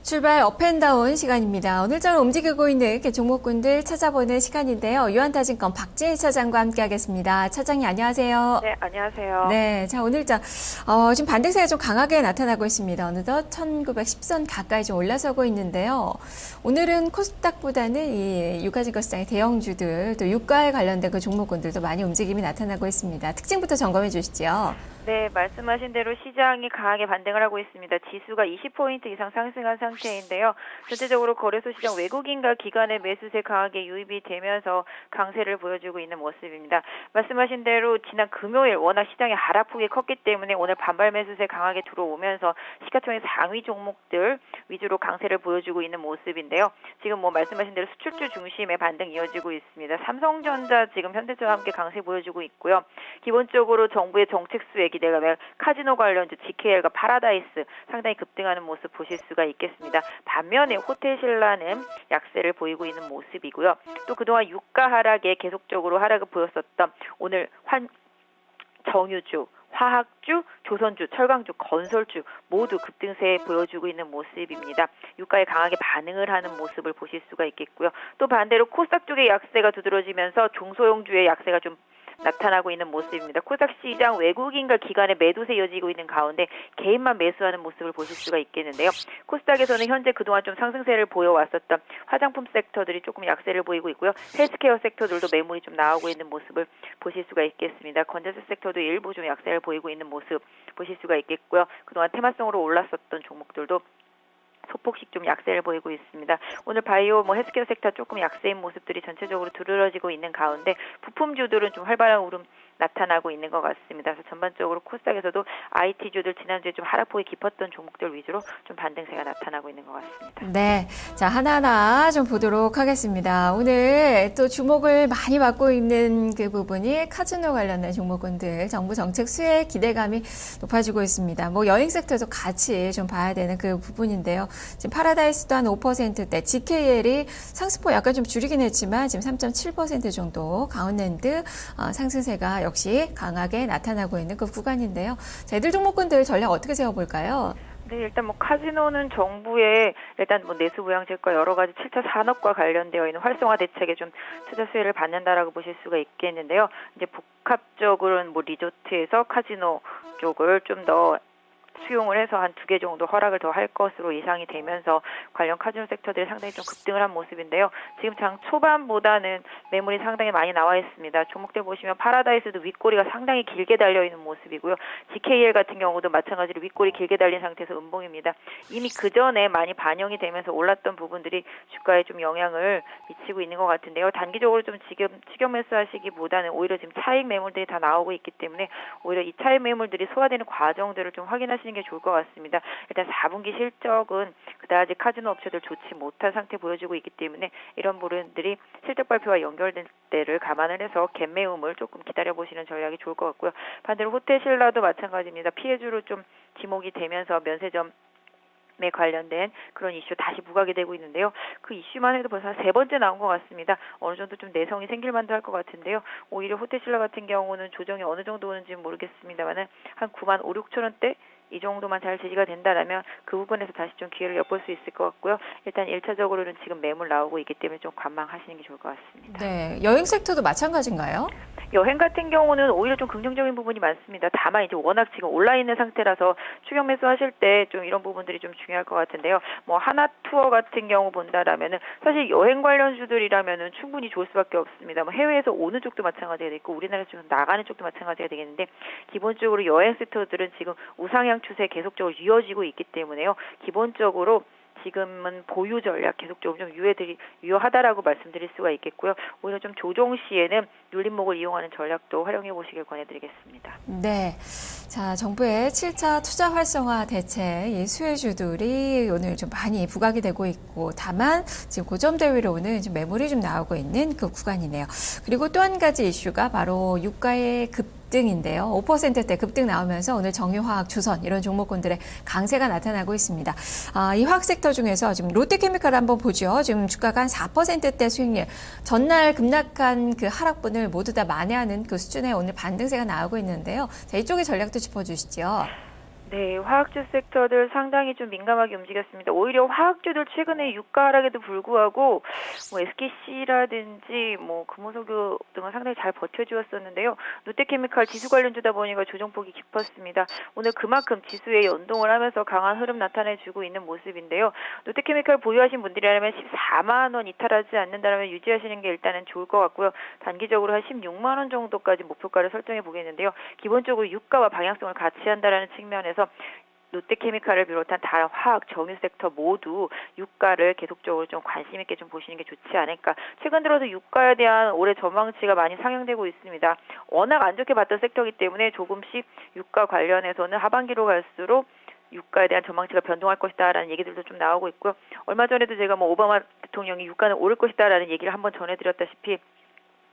출발 업앤다운 시간입니다. 오늘 좀 움직이고 있는 종목군들 찾아보는 시간인데요. 유한타증권 박진희 차장과 함께하겠습니다. 차장님 안녕하세요. 네, 안녕하세요. 네, 자 오늘 지금 반등세가 좀 강하게 나타나고 있습니다. 어느덧 1910선 가까이 좀 올라서고 있는데요. 오늘은 코스닥보다는 이 유가증권 시장의 대형주들 또 유가에 관련된 그 종목군들도 많이 움직임이 나타나고 있습니다. 특징부터 점검해 주시죠. 네, 말씀하신 대로 시장이 강하게 반등을 하고 있습니다. 지수가 20포인트 이상 상승한 상태인데요. 전체적으로 거래소 시장 외국인과 기관의 매수세 강하게 유입이 되면서 강세를 보여주고 있는 모습입니다. 말씀하신 대로 지난 금요일 워낙 시장이 하락폭이 컸기 때문에 오늘 반발 매수세 강하게 들어오면서 시가총액 상위 종목들 위주로 강세를 보여주고 있는 모습인데요. 지금 말씀하신 대로 수출주 중심의 반등 이어지고 있습니다. 삼성전자 지금 현대차와 함께 강세 보여주고 있고요. 기본적으로 정부의 정책 수혜기 내가 카지노 관련주 GKL과 파라다이스 상당히 급등하는 모습 보실 수가 있겠습니다. 반면에 호텔신라는 약세를 보이고 있는 모습이고요. 또 그동안 유가 하락에 계속적으로 하락을 보였었던 오늘 정유주, 화학주, 조선주, 철강주, 건설주 모두 급등세 보여주고 있는 모습입니다. 유가에 강하게 반응을 하는 모습을 보실 수가 있겠고요. 또 반대로 코스닥 쪽의 약세가 두드러지면서 중소형주의 약세가 좀 나타나고 있는 모습입니다. 코스닥 시장 외국인과 기관의 매도세 이어지고 있는 가운데 개인만 매수하는 모습을 보실 수가 있겠는데요. 코스닥에서는 현재 그동안 좀 상승세를 보여왔었던 화장품 섹터들이 조금 약세를 보이고 있고요. 헬스케어 섹터들도 매물이 좀 나오고 있는 모습을 보실 수가 있겠습니다. 건설사 섹터도 일부 좀 약세를 보이고 있는 모습 보실 수가 있겠고요. 그동안 테마성으로 올랐었던 종목들도 소폭씩 좀 약세를 보이고 있습니다. 오늘 바이오, 헬스케어 섹터 조금 약세인 모습들이 전체적으로 두드러지고 있는 가운데 부품주들은 좀 활발한 오름 나타나고 있는 것 같습니다. 그래서 전반적으로 코스닥에서도 IT주들 지난주에 좀 하락폭이 깊었던 종목들 위주로 좀 반등세가 나타나고 있는 것 같습니다. 네, 자 하나하나 좀 보도록 하겠습니다. 오늘 또 주목을 많이 받고 있는 그 부분이 카지노 관련된 종목군들 정부 정책 수혜 기대감이 높아지고 있습니다. 여행 섹터도 같이 좀 봐야 되는 그 부분인데요. 지금 파라다이스도 한 5%대, GKL이 상승폭 약간 좀 줄이긴 했지만 지금 3.7% 정도, 강원랜드 상승세가 역시 강하게 나타나고 있는 그 구간인데요. 자, 이들 종목군들 전략 어떻게 세워볼까요? 네, 일단 카지노는 정부의 일단 내수 부양책과 여러 가지 7차 산업과 관련되어 있는 활성화 대책에 좀 투자 수혜를 받는다라고 보실 수가 있겠는데요. 이제 복합적으로는 리조트에서 카지노 쪽을 좀 더 수용을 해서 한 2개 정도 허락을 더 할 것으로 예상이 되면서 관련 카지노 섹터들이 상당히 좀 급등을 한 모습인데요. 지금 장 초반보다는 매물이 상당히 많이 나와 있습니다. 종목들 보시면 파라다이스도 윗꼬리가 상당히 길게 달려있는 모습이고요. GKL 같은 경우도 마찬가지로 윗꼬리 길게 달린 상태에서 음봉입니다. 이미 그 전에 많이 반영이 되면서 올랐던 부분들이 주가에 좀 영향을 미치고 있는 것 같은데요. 단기적으로 좀 지금 추격 매수하시기보다는 오히려 지금 차익 매물들이 다 나오고 있기 때문에 오히려 이 차익 매물들이 소화되는 과정들을 좀 확인하시는 게 좋을 것 같습니다. 일단 4분기 실적은 그다지 카지노 업체들 좋지 못한 상태 보여주고 있기 때문에 이런 부분들이 실적 발표와 연결될 때를 감안을 해서 갭매움을 조금 기다려보시는 전략이 좋을 것 같고요. 반대로 호텔신라도 마찬가지입니다. 피해주로 좀 지목이 되면서 면세점 에 관련된 그런 이슈 다시 부각이 되고 있는데요. 그 이슈만 해도 벌써 한 3번째 나온 것 같습니다. 어느 정도 좀 내성이 생길 만도 할 것 같은데요. 오히려 호텔신라 같은 경우는 조정이 어느 정도 오는지는 모르겠습니다만은 한 9만 5, 6천 원대 이 정도만 잘 지지가 된다라면 그 부분에서 다시 좀 기회를 엿볼 수 있을 것 같고요. 일단 1차적으로는 지금 매물 나오고 있기 때문에 좀 관망하시는 게 좋을 것 같습니다. 네, 여행 섹터도 마찬가지인가요? 여행 같은 경우는 오히려 좀 긍정적인 부분이 많습니다. 다만 이제 워낙 지금 올라있는 상태라서 추격 매수하실 때 좀 이런 부분들이 좀 중요할 것 같은데요. 하나투어 같은 경우 본다라면은 사실 여행 관련주들이라면은 충분히 좋을 수밖에 없습니다. 해외에서 오는 쪽도 마찬가지가 되고 우리나라에서 좀 나가는 쪽도 마찬가지가 되겠는데 기본적으로 여행 섹터들은 지금 우상향 추세 계속적으로 이어지고 있기 때문에요. 기본적으로 지금은 보유 전략 계속적으로 좀 유효하다라고 말씀드릴 수가 있겠고요. 오히려 좀 조정 시에는 눌림목을 이용하는 전략도 활용해 보시길 권해드리겠습니다. 네, 자 정부의 7차 투자 활성화 대책 이 수혜주들이 오늘 좀 많이 부각이 되고 있고 다만 지금 고점 대위로는 좀 매물이 좀 나오고 있는 그 구간이네요. 그리고 또 한 가지 이슈가 바로 유가의 급등인데요. 5%대 급등 나오면서 오늘 정유화학, 조선 이런 종목군들의 강세가 나타나고 있습니다. 이 화학 섹터 중에서 지금 롯데케미칼 한번 보죠. 지금 주가가 한 4%대 수익률, 전날 급락한 그 하락분을 모두 다 만회하는 그 수준의 오늘 반등세가 나오고 있는데요. 자, 이쪽의 전략도 짚어주시죠. 네, 화학주 섹터들 상당히 좀 민감하게 움직였습니다. 오히려 화학주들 최근에 유가 하락에도 불구하고 뭐 SKC라든지 뭐 금호석유 등은 상당히 잘 버텨주었었는데요. 롯데케미칼 지수 관련주다 보니까 조정폭이 깊었습니다. 오늘 그만큼 지수에 연동을 하면서 강한 흐름 나타내주고 있는 모습인데요. 롯데케미칼 보유하신 분들이라면 14만 원 이탈하지 않는다면 유지하시는 게 일단은 좋을 것 같고요. 단기적으로 한 16만 원 정도까지 목표가를 설정해 보겠는데요. 기본적으로 유가와 방향성을 같이 한다라는 측면에서 롯데케미칼을 비롯한 다른 화학, 정유 섹터 모두 유가를 계속적으로 좀 관심 있게 좀 보시는 게 좋지 않을까. 최근 들어서 유가에 대한 올해 전망치가 많이 상향되고 있습니다. 워낙 안 좋게 봤던 섹터이기 때문에 조금씩 유가 관련해서는 하반기로 갈수록 유가에 대한 전망치가 변동할 것이다라는 얘기들도 좀 나오고 있고요. 얼마 전에도 제가 뭐 오바마 대통령이 유가는 오를 것이다라는 얘기를 한번 전해드렸다시피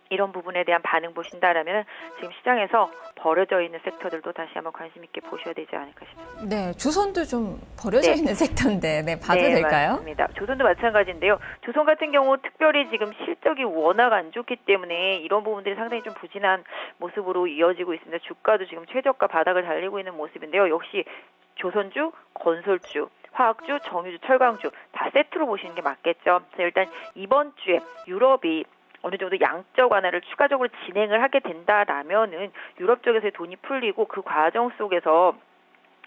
이런 부분에 대한 반응 보신다라면 지금 시장에서 버려져 있는 섹터들도 다시 한번 관심 있게 보셔야 되지 않을까 싶습니다. 네, 조선도 좀 버려져 네. 있는 섹터인데, 네, 봐도 네, 될까요? 맞습니다. 조선도 마찬가지인데요. 조선 같은 경우 특별히 지금 실적이 워낙 안 좋기 때문에 이런 부분들이 상당히 좀 부진한 모습으로 이어지고 있습니다. 주가도 지금 최저가 바닥을 달리고 있는 모습인데요. 역시 조선주, 건설주, 화학주, 정유주, 철강주 다 세트로 보시는 게 맞겠죠. 그래서 일단 이번 주에 유럽이 어느 정도 양적 완화를 추가적으로 진행을 하게 된다라면은 유럽 쪽에서의 돈이 풀리고 그 과정 속에서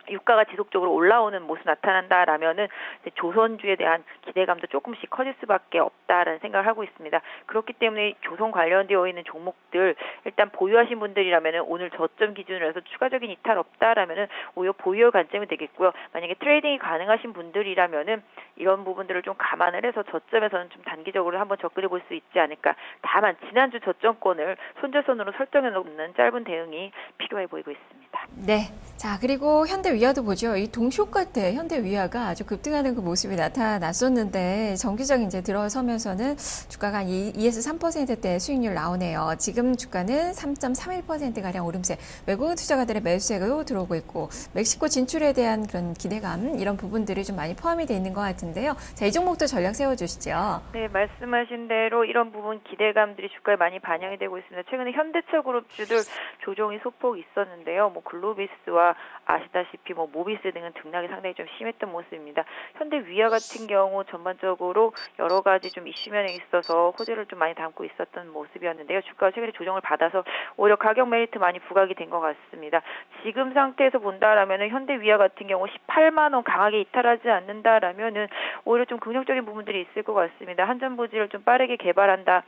유가가 지속적으로 올라오는 모습 나타난다라면은 조선주에 대한 기대감도 조금씩 커질 수밖에 없다라는 생각을 하고 있습니다. 그렇기 때문에 조선 관련되어 있는 종목들 일단 보유하신 분들이라면은 오늘 저점 기준으로 해서 추가적인 이탈 없다라면은 오히려 보유 관점이 되겠고요. 만약에 트레이딩이 가능하신 분들이라면은 이런 부분들을 좀 감안을 해서 저점에서는 좀 단기적으로 한번 접근해 볼 수 있지 않을까. 다만 지난주 저점권을 손절선으로 설정해 놓는 짧은 대응이 필요해 보이고 있습니다. 네. 자, 그리고 현대위아도 보죠. 이 동시효과 때 현대위아가 아주 급등하는 그 모습이 나타났었는데 정기적 이제 들어서면서는 주가가 한 2에서 3%대 수익률 나오네요. 지금 주가는 3.31%가량 오름세. 외국인 투자가들의 매수세가 들어오고 있고 멕시코 진출에 대한 그런 기대감 이런 부분들이 좀 많이 포함이 돼 있는 것 같은데요. 자, 이 종목도 전략 세워주시죠. 네, 말씀하신 대로 이런 부분 기대감들이 주가에 많이 반영이 되고 있습니다. 최근에 현대차 그룹주들 조정이 소폭 있었는데요. 뭐 글로비스와 아시다시피 뭐 모비스 등은 등락이 상당히 좀 심했던 모습입니다. 현대위아 같은 경우 전반적으로 여러 가지 좀 이슈면에 있어서 호재를 좀 많이 담고 있었던 모습이었는데요. 주가가 최근에 조정을 받아서 오히려 가격 메리트 많이 부각이 된 것 같습니다. 지금 상태에서 본다라면은 현대위아 같은 경우 18만 원 강하게 이탈하지 않는다라면은 오히려 좀 긍정적인 부분들이 있을 것 같습니다. 한전부지를 좀 빠르게 개발한다.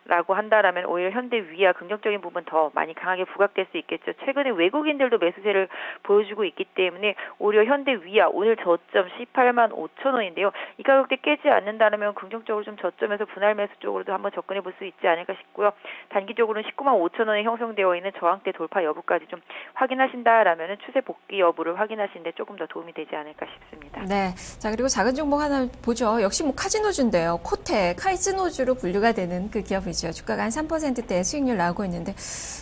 라고 한다라면 오히려 현대위아 긍정적인 부분 더 많이 강하게 부각될 수 있겠죠. 최근에 외국인들도 매수세를 보여주고 있기 때문에 오히려 현대위아 오늘 저점 18만 5천 원인데요. 이 가격대 깨지 않는다면 긍정적으로 좀 저점에서 분할 매수 쪽으로도 한번 접근해 볼 수 있지 않을까 싶고요. 단기적으로는 19만 5천 원에 형성되어 있는 저항대 돌파 여부까지 좀 확인하신다라면 추세 복귀 여부를 확인하시는데 조금 더 도움이 되지 않을까 싶습니다. 네. 자, 그리고 작은 종목 하나 보죠. 역시 뭐 카지노주인데요. 코테, 카지노주로 분류가 되는 그 기업이죠. 주가가 한 3%대 수익률 나오고 있는데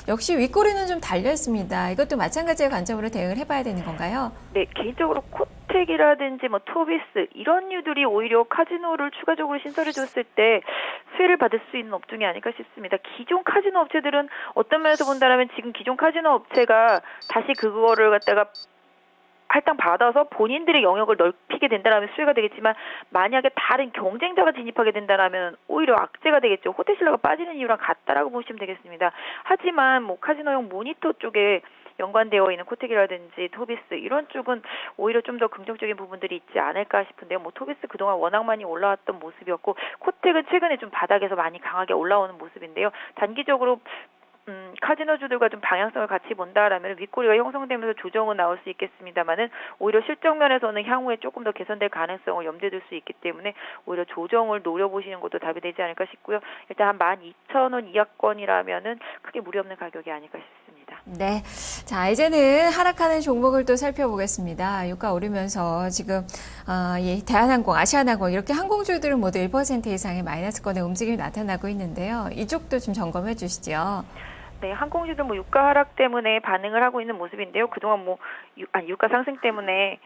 역시 윗꼬리는 좀 달려있습니다. 이것도 마찬가지의 관점으로 대응을 해봐야 되는 건가요? 네, 개인적으로 코텍이라든지 뭐 토비스 이런 류들이 오히려 카지노를 추가적으로 신설해줬을 때 수혜를 받을 수 있는 업종이 아닐까 싶습니다. 기존 카지노 업체들은 어떤 면에서 본다면 지금 기존 카지노 업체가 다시 그거를 갖다가 할당 받아서 본인들의 영역을 넓히게 된다면 수혜가 되겠지만 만약에 다른 경쟁자가 진입하게 된다면 오히려 악재가 되겠죠. 호텔신라가 빠지는 이유랑 같다라고 보시면 되겠습니다. 하지만 뭐 카지노용 모니터 쪽에 연관되어 있는 코텍이라든지 토비스 이런 쪽은 오히려 좀 더 긍정적인 부분들이 있지 않을까 싶은데요. 뭐 토비스 그동안 워낙 많이 올라왔던 모습이었고 코텍은 최근에 좀 바닥에서 많이 강하게 올라오는 모습인데요. 단기적으로 카지노주들과 좀 방향성을 같이 본다라면 윗꼬리가 형성되면서 조정은 나올 수 있겠습니다만은 오히려 실적 면에서는 향후에 조금 더 개선될 가능성을 염두에 둘 수 있기 때문에 오히려 조정을 노려보시는 것도 답이 되지 않을까 싶고요. 일단 한 12,000원 이하권이라면은 크게 무리 없는 가격이 아닐까 싶습니다. 네. 자, 이제는 하락하는 종목을 또 살펴보겠습니다. 유가 오르면서 지금, 이 대한항공, 아시아나항공 이렇게 항공주들은 모두 1% 이상의 마이너스권의 움직임이 나타나고 있는데요. 이쪽도 좀 점검해 주시죠. 네, 항공주들 뭐 유가 하락 때문에 반응을 하고 있는 모습인데요. 그동안 유가 상승 때문에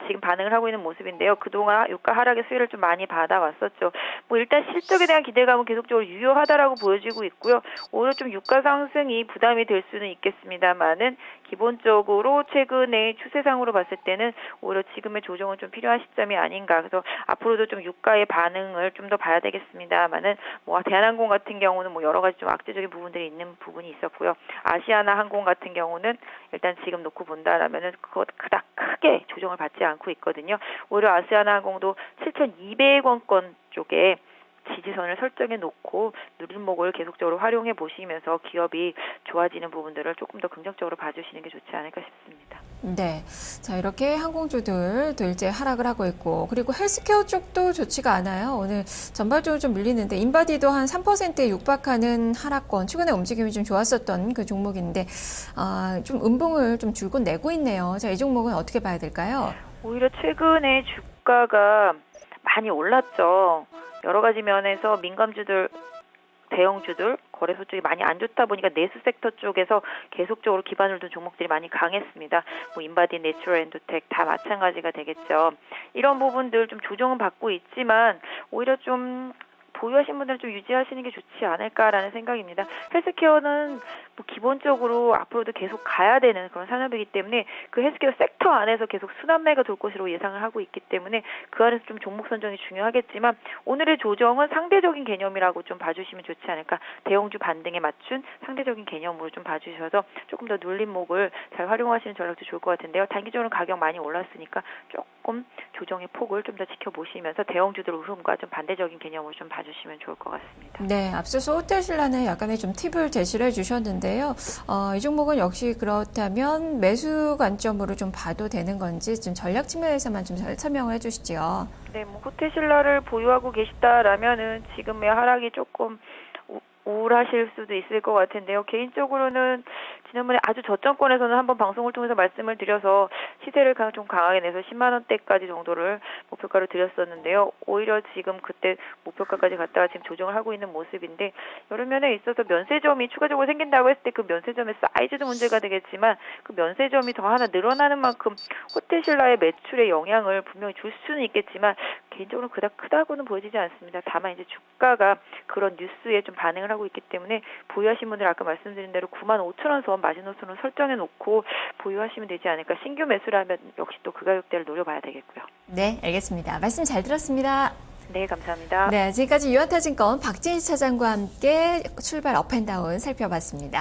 지금 반응을 하고 있는 모습인데요. 그동안 유가 하락의 수혜를 좀 많이 받아왔었죠. 뭐 일단 실적에 대한 기대감은 계속적으로 유효하다라고 보여지고 있고요. 오히려 좀 유가 상승이 부담이 될 수는 있겠습니다만은 기본적으로 최근의 추세상으로 봤을 때는 오히려 지금의 조정은 좀 필요한 시점이 아닌가. 그래서 앞으로도 좀 유가의 반응을 좀 더 봐야 되겠습니다만은 뭐 대한항공 같은 경우는 뭐 여러 가지 좀 악재적인 부분들이 있는 부분이 있었고요. 아시아나 항공 같은 경우는 일단 지금 놓고 본다라면은 그것 그닥 크게 조정을 받지 않고 있거든요. 오히려 아시아나 항공도 7,200원권 쪽에 지지선을 설정해 놓고 누림목을 계속적으로 활용해 보시면서 기업이 좋아지는 부분들을 조금 더 긍정적으로 봐주시는 게 좋지 않을까 싶습니다. 네. 자, 이렇게 항공주들도 일제 하락을 하고 있고, 그리고 헬스케어 쪽도 좋지가 않아요. 오늘 전반적으로 좀 밀리는데, 인바디도 한 3%에 육박하는 하락권, 최근에 움직임이 좀 좋았었던 그 종목인데, 좀 음봉을 좀 줄곧 내고 있네요. 자, 이 종목은 어떻게 봐야 될까요? 오히려 최근에 주가가 많이 올랐죠. 여러 가지 면에서 민감주들, 대형주들, 거래소 쪽이 많이 안 좋다 보니까 내수 섹터 쪽에서 계속적으로 기반을 둔 종목들이 많이 강했습니다. 뭐 인바디, 내추럴 엔도텍 다 마찬가지가 되겠죠. 이런 부분들 좀 조정은 받고 있지만 오히려 좀 보유하신 분들은 좀 유지하시는 게 좋지 않을까라는 생각입니다. 헬스케어는 뭐 기본적으로 앞으로도 계속 가야 되는 그런 산업이기 때문에 그 헬스케어 섹터 안에서 계속 순환매가 돌 것으로 예상을 하고 있기 때문에 그 안에서 좀 종목 선정이 중요하겠지만 오늘의 조정은 상대적인 개념이라고 좀 봐주시면 좋지 않을까. 대형주 반등에 맞춘 상대적인 개념으로 좀 봐주셔서 조금 더 눌림목을 잘 활용하시는 전략도 좋을 것 같은데요. 단기적으로 가격 많이 올랐으니까 조금 조정의 폭을 좀 더 지켜보시면서 대형주들 흐름과 좀 반대적인 개념으로 좀 봐주시면 좋을 것 같습니다. 네, 앞서서 호텔신라는 약간의 좀 팁을 제시를 해주셨는데요. 이 종목은 역시 그렇다면 매수 관점으로 좀 봐도 되는 건지 좀 전략 측면에서만 좀 설명을 해주시죠. 네, 뭐 호텔신라를 보유하고 계시다라면은 지금의 하락이 조금 우울하실 수도 있을 것 같은데요. 개인적으로는 지난번에 아주 저점권에서는 한번 방송을 통해서 말씀을 드려서 시세를 좀 강하게 내서 10만 원대까지 정도를 목표가로 드렸었는데요. 오히려 지금 그때 목표가까지 갔다가 지금 조정을 하고 있는 모습인데 여러 면에 있어서 면세점이 추가적으로 생긴다고 했을 때 그 면세점의 사이즈도 문제가 되겠지만 그 면세점이 더 하나 늘어나는 만큼 호텔신라의 매출에 영향을 분명히 줄 수는 있겠지만 개인적으로 그닥 크다고는 보여지지 않습니다. 다만 이제 주가가 그런 뉴스에 좀 반응을 하고 있기 때문에 보유하신 분들 아까 말씀드린 대로 95,000원 선 마지노선을 설정해 놓고 보유하시면 되지 않을까. 신규 매수라면 역시 또 그 가격대를 노려봐야 되겠고요. 네, 알겠습니다. 말씀 잘 들었습니다. 네, 감사합니다. 네, 지금까지 유한타증권 박진희 차장과 함께 출발 업앤다운 살펴봤습니다.